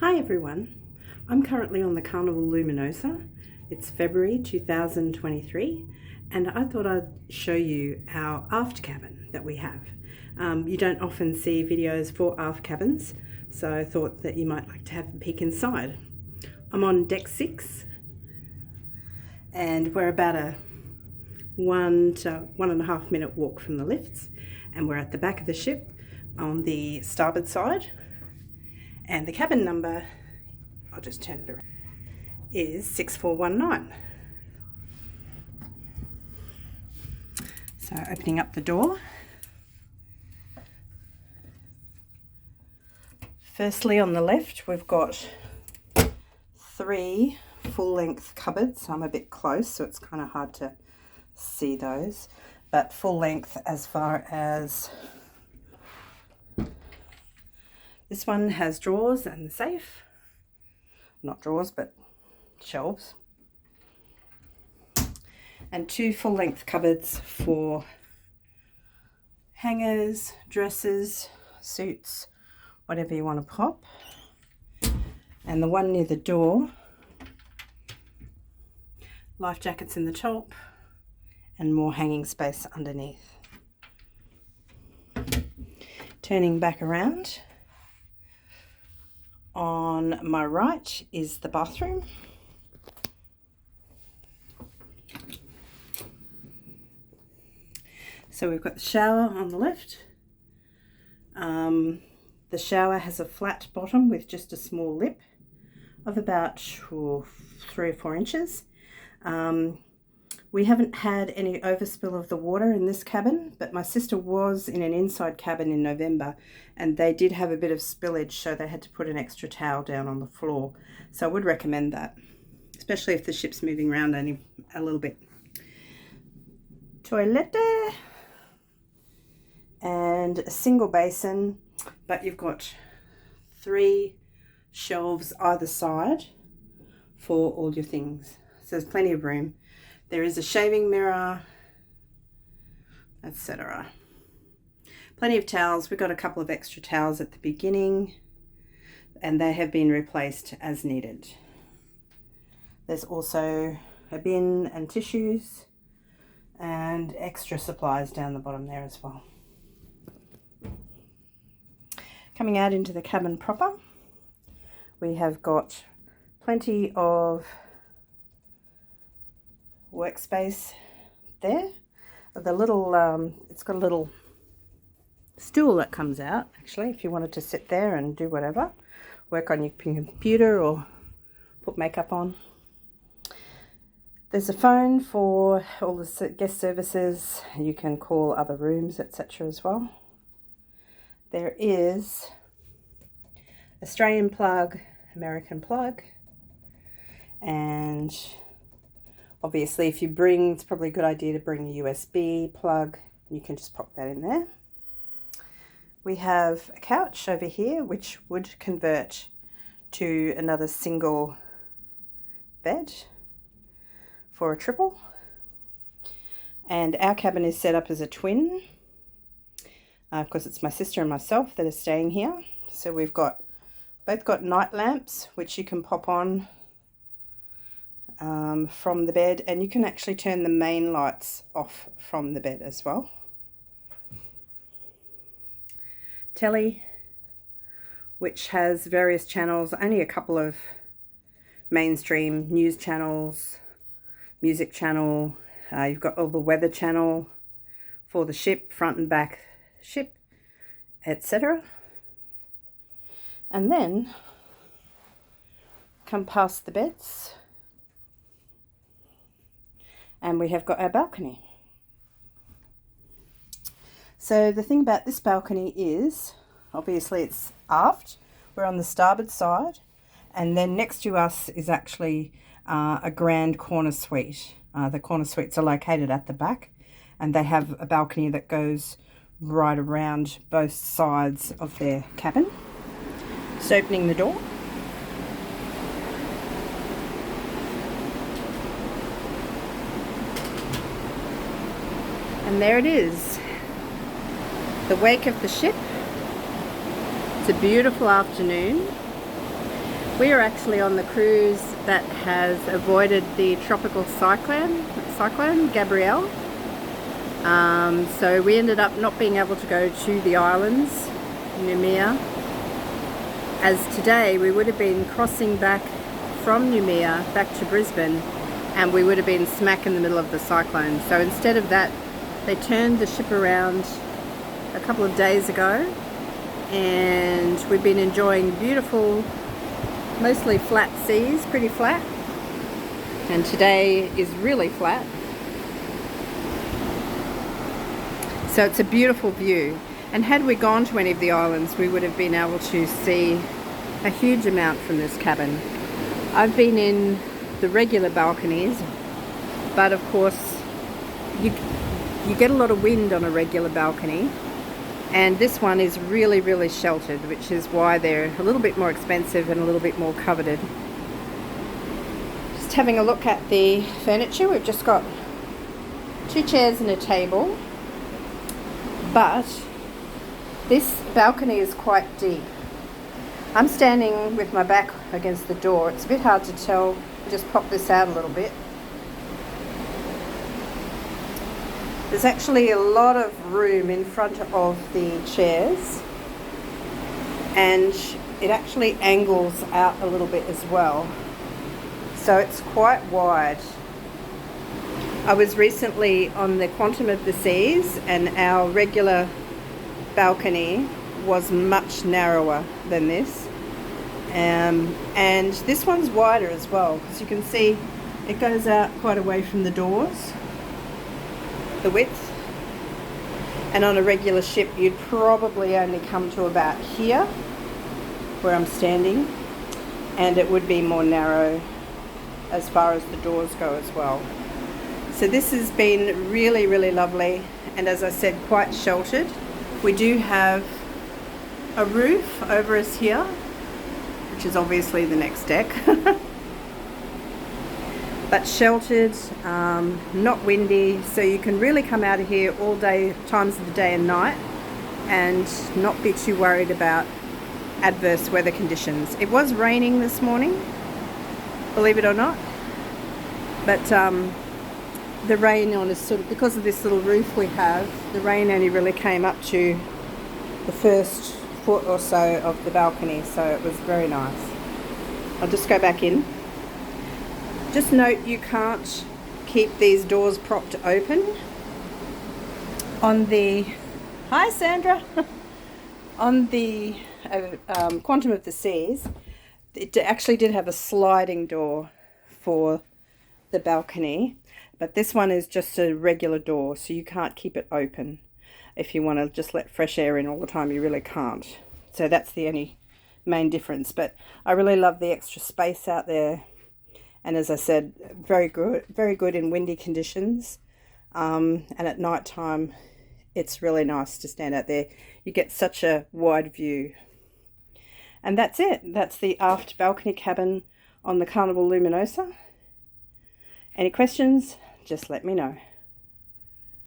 Hi everyone, I'm currently on the Carnival Luminosa. It's February 2023 and I thought I'd show you our aft cabin that we have. You don't often see videos for aft cabins, so I thought that you might like to have a peek inside. I'm on deck 6 and we're about a 1 to 1.5 minute walk from the lifts, and we're at the back of the ship on the starboard side. And the cabin number, I'll just turn it around, is 6419. So opening up the door. Firstly, on the left, we've got 3 full-length cupboards. I'm a bit close, so it's kind of hard to see those, but full length as far as this one has drawers and the safe. Not drawers, but shelves. And 2 full-length cupboards for hangers, dresses, suits, whatever you want to pop. And the one near the door, life jackets in the top and more hanging space underneath. Turning back around, on my right is the bathroom. So we've got the shower on the left. The shower has a flat bottom with just a small lip of about 3 or 4 inches. We haven't had any overspill of the water in this cabin, but my sister was in an inside cabin in November and they did have a bit of spillage, so they had to put an extra towel down on the floor. So I would recommend that, especially if the ship's moving around only a little bit. Toilet and a single basin, but you've got 3 shelves either side for all your things. So there's plenty of room. There is a shaving mirror, etc. Plenty of towels. We've got a couple of extra towels at the beginning and they have been replaced as needed. There's also a bin and tissues and extra supplies down the bottom there as well. Coming out into the cabin proper, we have got plenty of workspace there. The little it's got a little stool that comes out, actually, if you wanted to sit there and do whatever, work on your computer or put makeup on. There's a phone for all the guest services. You can call other rooms, etc. as well. There is Australian plug, American plug, and obviously, if you bring, it's probably a good idea to bring a USB plug. You can just pop that in there. We have a couch over here, which would convert to another single bed for a triple. And our cabin is set up as a twin, because it's my sister and myself that are staying here. So we've both got night lamps, which you can pop on from the bed, and you can actually turn the main lights off from the bed as well. Telly, which has various channels, only a couple of mainstream news channels, music channel. You've got all the weather channel for the ship, front and back ship, etc. And then come past the beds and we have got our balcony. So the thing about this balcony is, obviously it's aft, we're on the starboard side, and then next to us is actually a grand corner suite. The corner suites are located at the back and they have a balcony that goes right around both sides of their cabin. So opening the door, and there it is, the wake of the ship. It's a beautiful afternoon We are actually on the cruise that has avoided the tropical cyclone Gabrielle. So we ended up not being able to go to the islands, Noumea, as today we would have been crossing back from Noumea back to Brisbane, and we would have been smack in the middle of the cyclone. So instead of that, they turned the ship around a couple of days ago, and we've been enjoying beautiful, mostly flat seas, pretty flat, and today is really flat. So it's a beautiful view, and had we gone to any of the islands, we would have been able to see a huge amount from this cabin. I've been in the regular balconies, but of course you get a lot of wind on a regular balcony, and this one is really sheltered, which is why they're a little bit more expensive and a little bit more coveted. Just having a look at the furniture, we've just got 2 chairs and a table, but this balcony is quite deep. I'm standing with my back against the door. It's a bit hard to tell. Just pop this out a little bit. There's actually a lot of room in front of the chairs, and it actually angles out a little bit as well. So it's quite wide. I was recently on the Quantum of the Seas, and our regular balcony was much narrower than this, and this one's wider as well, because you can see it goes out quite away from the doors, the width, and on a regular ship you'd probably only come to about here where I'm standing, and it would be more narrow as far as the doors go as well. So this has been really lovely, and as I said, quite sheltered. We do have a roof over us here, which is obviously the next deck, but sheltered, not windy, so you can really come out of here all day, times of the day and night, and not be too worried about adverse weather conditions. It was raining this morning, believe it or not, but the rain on us, sort of, because of this little roof we have, the rain only really came up to the first foot or so of the balcony, so it was very nice. I'll just go back in. Just note, you can't keep these doors propped open. On the, hi Sandra, on the Quantum of the Seas, it actually did have a sliding door for the balcony, but this one is just a regular door, so you can't keep it open. If you want to just let fresh air in all the time, you really can't. So that's the only main difference. But I really love the extra space out there. And as I said, very good in windy conditions. And at night time, it's really nice to stand out there. You get such a wide view. And that's it. That's the aft balcony cabin on the Carnival Luminosa. Any questions? Just let me know.